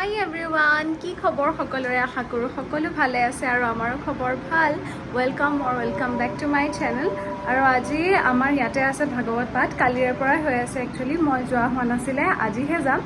হাই everyone, কি খবৰ সকলোৰে? আশা কৰোঁ সকলো ভালে আছে আৰু আমাৰো খবৰ ভাল। Welcome back to my channel. আৰু আজি আমাৰ ইয়াতে আছে ভাগৱত পাঠ। কালিৰে পৰাই হৈ আছে। একচুৱেলি মই যোৱা হোৱা নাছিলে, আজিহে যাম।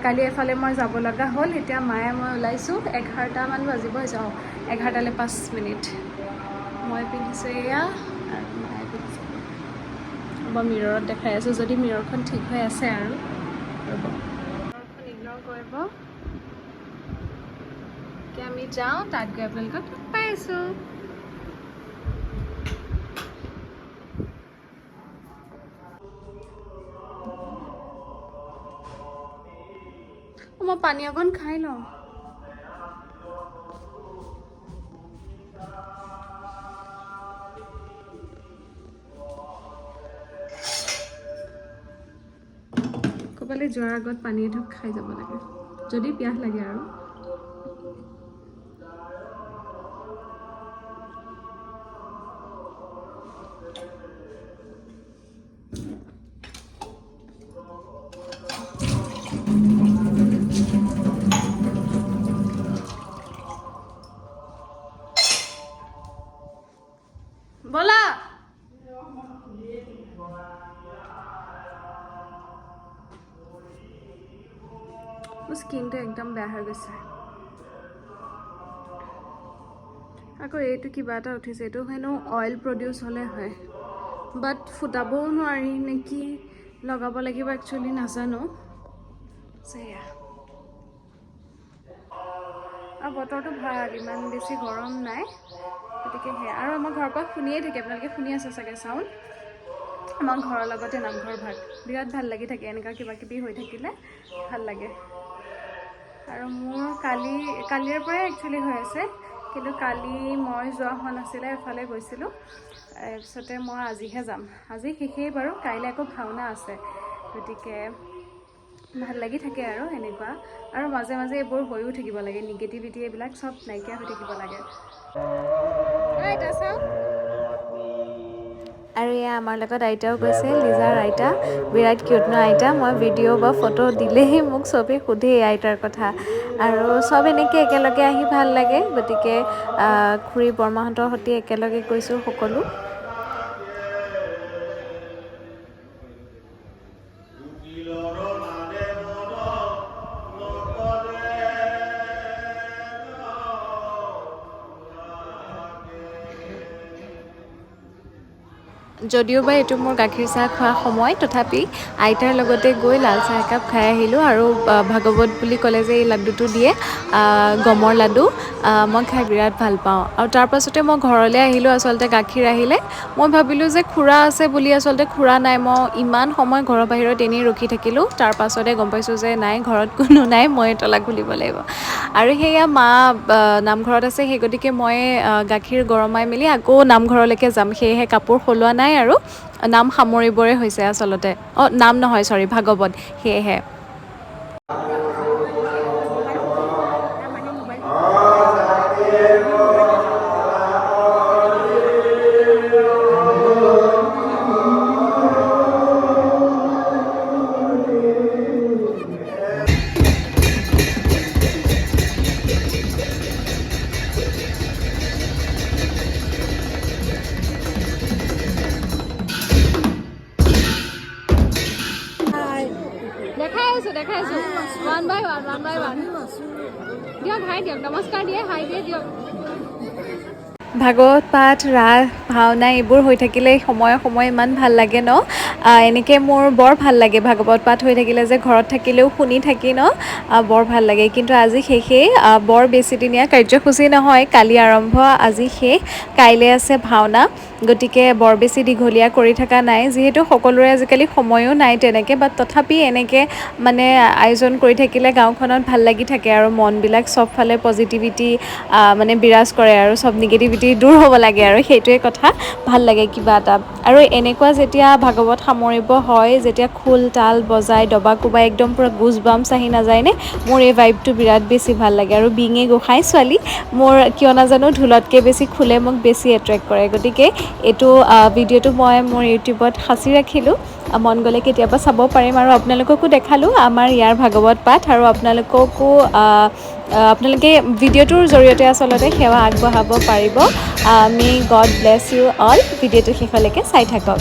কালি এফালে মই যাব লগা হ'ল। এতিয়া মায়ে মই ওলাইছোঁ, 11টামান বাজিব যাওঁ, 11টালৈ 5 মিনিট। মই পিন্ধিছোঁ এয়া আৰু মায়ে পিন্ধিছে। মই মিৰৰত দেখাই আছোঁ, যদি মিৰৰখন ঠিক হৈ আছে আৰু ৰ'ব, মিৰৰখন ইগন'ৰ কৰিব। এতিয়া আমি যাওঁ, তাত গৈ আপোনালোকক লগ পাই আছোঁ। মই পানী অকণ খাই লওঁ। ক'ৰবালৈ যোৱাৰ আগত পানী এঢোক খাই যাব লাগে, যদি পিয়াহ লাগে আৰু। ব'লা। মোৰ স্কিনটো একদম বেয়া হৈ গৈছে। আকৌ এইটো কিবা এটা উঠিছে, এইটো হেনো অইল প্ৰডিউচ হ'লে হয়, বাট ফুটাবও নোৱাৰি নেকি, লগাব লাগিব একচুৱেলি, নাজানো। সেয়া আৰু বতৰটো ভাল, ইমান বেছি গৰম নাই, গতিকে সেয়া। আৰু আমাৰ ঘৰৰ পৰা শুনিয়ে থাকে, আপোনালোকে শুনি আছে চাগে চাউণ্ড। আমাৰ ঘৰৰ লগতে নামঘৰ ভাগ, বিৰাট ভাল লাগি থাকে এনেকুৱা কিবা কিবি হৈ থাকিলে, ভাল লাগে। আৰু মোৰ কালিৰ পৰাই একচুৱেলি হৈ আছে, কিন্তু কালি মই যোৱা হোৱা নাছিলে, এফালে গৈছিলোঁ। তাৰপিছতে মই আজিহে যাম। আজি শেষেই বাৰু, কাইলৈ আকৌ ভাওনা আছে, গতিকে ভাল লাগি থাকে আৰু এনেকুৱা। আৰু মাজে মাজে এইবোৰ হৈও থাকিব লাগে, নিগেটিভিটি এইবিলাক চব নাইকিয়া হৈ থাকিব লাগে। আইতা চাওক। আৰু এয়া আমাৰ লগত আইতাও গৈছে, লিজাৰ আইতা, বিৰাট কিউট ন আইতা। মই ভিডিঅ' বা ফটো দিলেই মোক চবেই সোধেই আইতাৰ কথা। আৰু চব এনেকৈ একেলগে আহি ভাল লাগে, গতিকে খুৰী বৰমাহঁতৰ সৈতে একেলগে গৈছোঁ সকলো। যদিও বা এইটো মোৰ গাখীৰ চাহ খোৱা সময়, তথাপি আইতাৰ লগতে গৈ লাল চাহ একাপ খাই আহিলোঁ। আৰু ভাগৱত বুলি ক'লে যে এই লাড্ডুটো দিয়ে, গমৰ লাডু, মই খাই বিৰাট ভাল পাওঁ। আৰু তাৰপাছতে মই ঘৰলৈ আহিলোঁ, আচলতে গাখীৰ আহিলে। মই ভাবিলোঁ যে খুৰা আছে বুলি, আচলতে খুৰা নাই। মই ইমান সময় ঘৰৰ বাহিৰত এনেই ৰখি থাকিলোঁ, তাৰপাছতে গম পাইছোঁ যে নাই, ঘৰত কোনো নাই, মই তলা খুলিব লাগিব। আৰু সেয়া মা নামঘৰত আছে, সেই গতিকে মই গাখীৰ গৰমাই মেলি আকৌ নামঘৰলৈকে যাম, সেয়েহে কাপোৰ সলোৱা নাই আৰু নাম সামৰিবৰে হৈছে আচলতে। নাম নহয়, চৰি, ভাগৱত, সেয়েহে। দেখাই আছোঁ, ওৱান বাই ওৱান। দিয়ক, হাই দিয়ক, নমস্কাৰ দিয়ে, হাই দিয়ে দিয়ক। ভাগৱত পাঠ, ৰাস, ভাওনা এইবোৰ হৈ থাকিলে সময়ে সময়ে ইমান ভাল লাগে ন। এনেকৈ মোৰ বৰ ভাল লাগে ভাগৱত পাঠ হৈ থাকিলে, যে ঘৰত থাকিলেও শুনি থাকি ন, বৰ ভাল লাগে। কিন্তু আজি শেষেই, বৰ বেছিদিনীয়া কাৰ্যসূচী নহয়, কালি আৰম্ভ, আজি শেষ, কাইলৈ আছে ভাওনা। গতিকে বৰ বেছি দীঘলীয়া কৰি থকা নাই, যিহেতু সকলোৰে আজিকালি সময়ো নাই তেনেকৈ, বাট তথাপি এনেকৈ মানে আয়োজন কৰি থাকিলে গাঁওখনত ভাল লাগি থাকে, আৰু মনবিলাক চবফালে পজিটিভিটি মানে বিৰাজ কৰে, আৰু চব নিগেটিভিটি দূৰ হ'ব লাগে, আৰু সেইটোৱে কথা, ভাল লাগে কিবা এটা। আৰু এনেকুৱা যেতিয়া ভাগৱত সামৰিব হয়, যেতিয়া খোল তাল বজাই, দবা কোবাই, একদম পূৰা গুজ বাম্পছ আহি নাযায়নে, মোৰ এই ভাইবটো বিৰাট বেছি ভাল লাগে। আৰু বিঙে গোসাঁই ছোৱালী, মোৰ কিয় নাজানো ঢোলতকৈ বেছি খোলে মোক বেছি এট্ৰেক্ট কৰে, গতিকে এইটো ভিডিঅ'টো মই মোৰ ইউটিউবত সাঁচি ৰাখিলোঁ। মন গ'লে কেতিয়াবা চাব পাৰিম আৰু আপোনালোককো দেখালোঁ আমাৰ ইয়াৰ ভাগৱত পাঠ আৰু আপোনালোককো আপোনালোকে ভিডিঅ'টোৰ জৰিয়তে আচলতে সেৱা আগবঢ়াব পাৰিব may God bless you all ভিডিঅ'টো শেষলৈকে চাই থাকক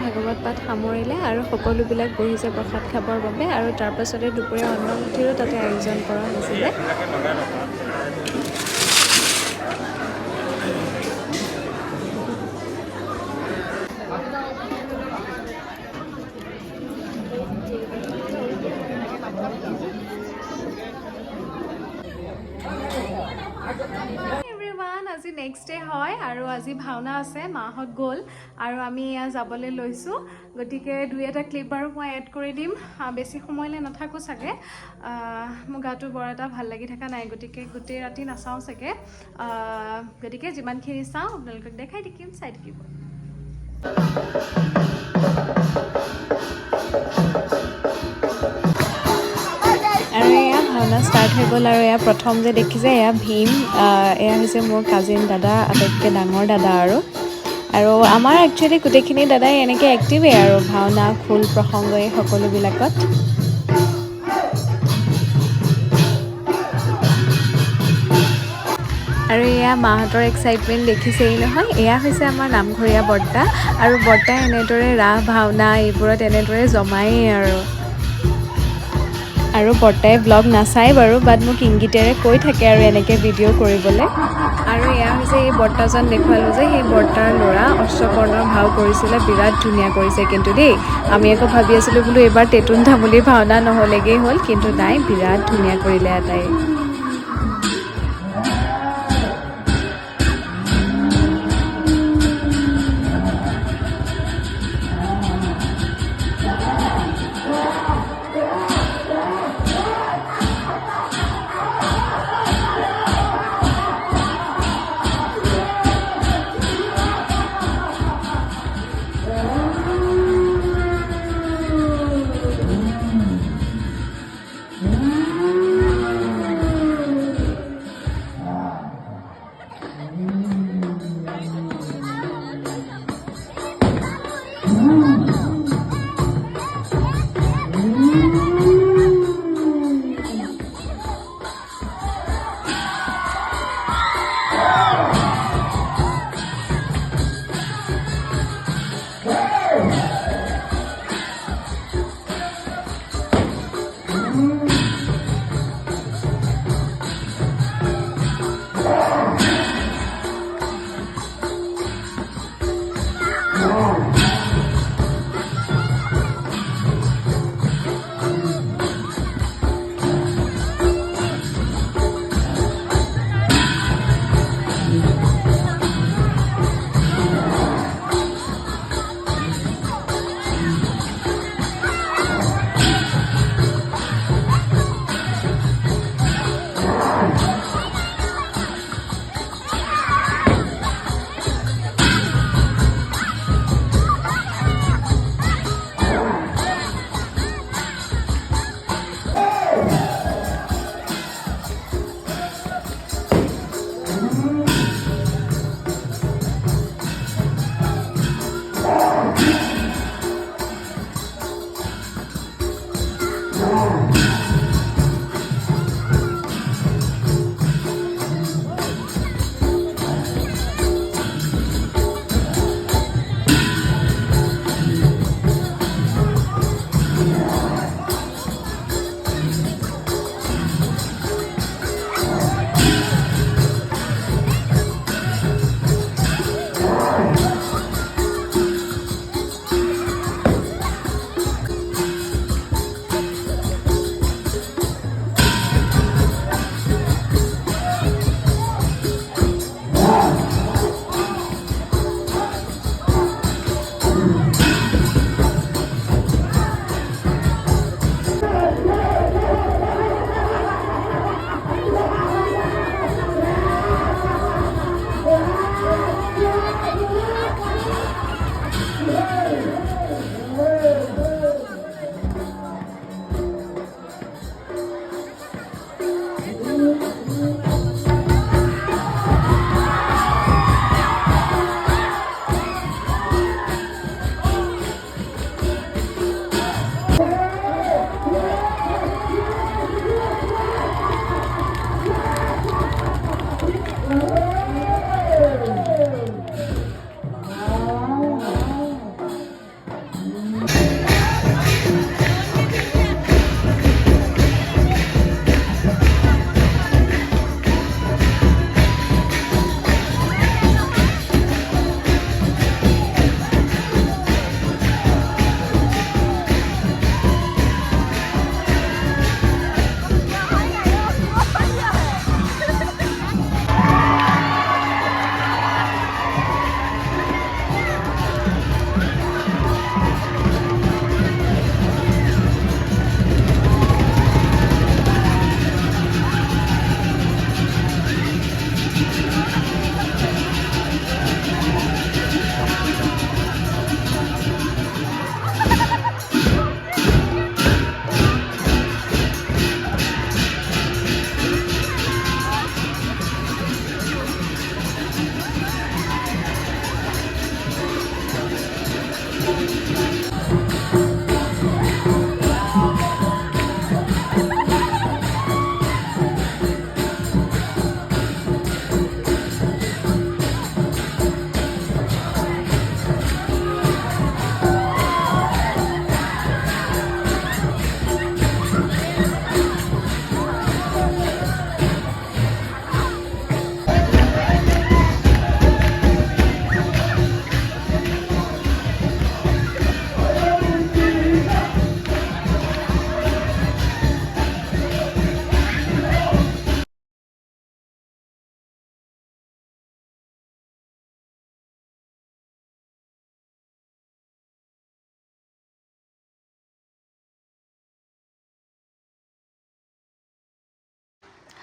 ভাগৱত পাঠ সামৰিলে আৰু সকলোবিলাক বহিছে প্ৰসাদ খাবৰ বাবে আৰু তাৰ পাছতে দুপৰীয়া অন্নমুঠিৰো তাতে আয়োজন কৰা হৈছিলে আজি নেক্সট ডে হয় আৰু আজি ভাওনা আছে মাহত গ'ল আৰু আমি এয়া যাবলৈ লৈছোঁ গতিকে দুই এটা ক্লিপ আৰু মই এড কৰি দিম বেছি সময়লৈ নাথাকোঁ চাগে মোৰ গাটো বৰ এটা ভাল লাগি থকা নাই গতিকে গোটেই ৰাতি নাচাওঁ চাগে গতিকে যিমানখিনি চাওঁ আপোনালোকক দেখাই থাকিম চাই থাকিব আৰু এয়া ভাওনা ষ্টাৰ্ট হৈ গ'ল আৰু এয়া প্ৰথম যে দেখিছে এয়া ভীম এয়া হৈছে মোৰ কাজিন দাদা আটাইতকৈ ডাঙৰ দাদা আৰু আমাৰ একচুৱেলি গোটেইখিনি দাদাই এনেকৈ এক্টিভেই আৰু ভাওনা খোল প্ৰসংগ এই সকলোবিলাকত আৰু এয়া মাহঁতৰ এক্সাইটমেণ্ট দেখিছেই নহয় এয়া হৈছে আমাৰ নামঘৰীয়া বৰ্তা আৰু বৰ্তাই এনেদৰে ৰাস ভাওনা এইবোৰত এনেদৰে জমায়েই আৰু বৰ্তাই ব্লগ নাচায় বাৰু বাট মোক ইংগিতেৰে কৈ থাকে আৰু এনেকৈ ভিডিঅ' কৰিবলৈ আৰু এয়া হৈছে এই বৰ্তাজন দেখুৱালোঁ যে সেই বৰ্তাৰ ল'ৰা অষ্টকৰ্ণৰ ভাও কৰিছিলে বিৰাট ধুনীয়া কৰিছে কিন্তু দেই আমি আকৌ ভাবি আছিলোঁ বোলো এইবাৰ তেতুন ধামুলি ভাওনা নহ'লেগেই হ'ল কিন্তু নাই বিৰাট ধুনীয়া কৰিলে এটাই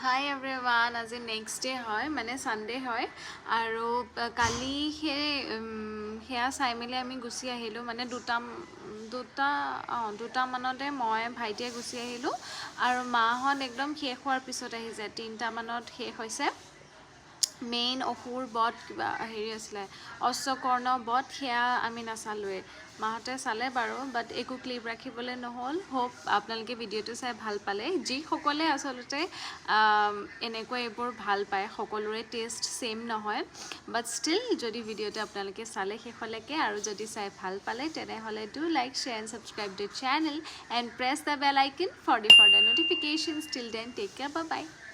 হাই এভৰিৱান, আজি নেক্সট ডে হয়, মানে ছানডে হয়। আৰু কালি সেয়া চাই মেলি আমি গুচি আহিলোঁ, মানে দুটামানতে মই ভাইটিয়ে গুচি আহিলোঁ। আৰু মাহঁত একদম শেষ হোৱাৰ পিছত আহিছে, 3টামানত শেষ হৈছে। মেইন অসুৰ বধ কিবা হেৰি আছিলে অশ্বকৰ্ণ বধ সেয়া আমি নাচালোৱে মাহঁতে চালে বাৰু বাট একো ক্লিপ ৰাখিবলৈ নহ'ল হোপ আপোনালোকে ভিডিঅ'টো চাই ভাল পালে যিসকলে আচলতে এনেকুৱা এইবোৰ ভাল পায় সকলোৰে টেষ্ট ছেইম নহয় বাট ষ্টিল যদি ভিডিঅ'টো আপোনালোকে চালে শেষলৈকে আৰু যদি চাই ভাল পালে তেনেহ'লে do like share and subscribe the channel and press the bell icon for the notifications till then take care bye bye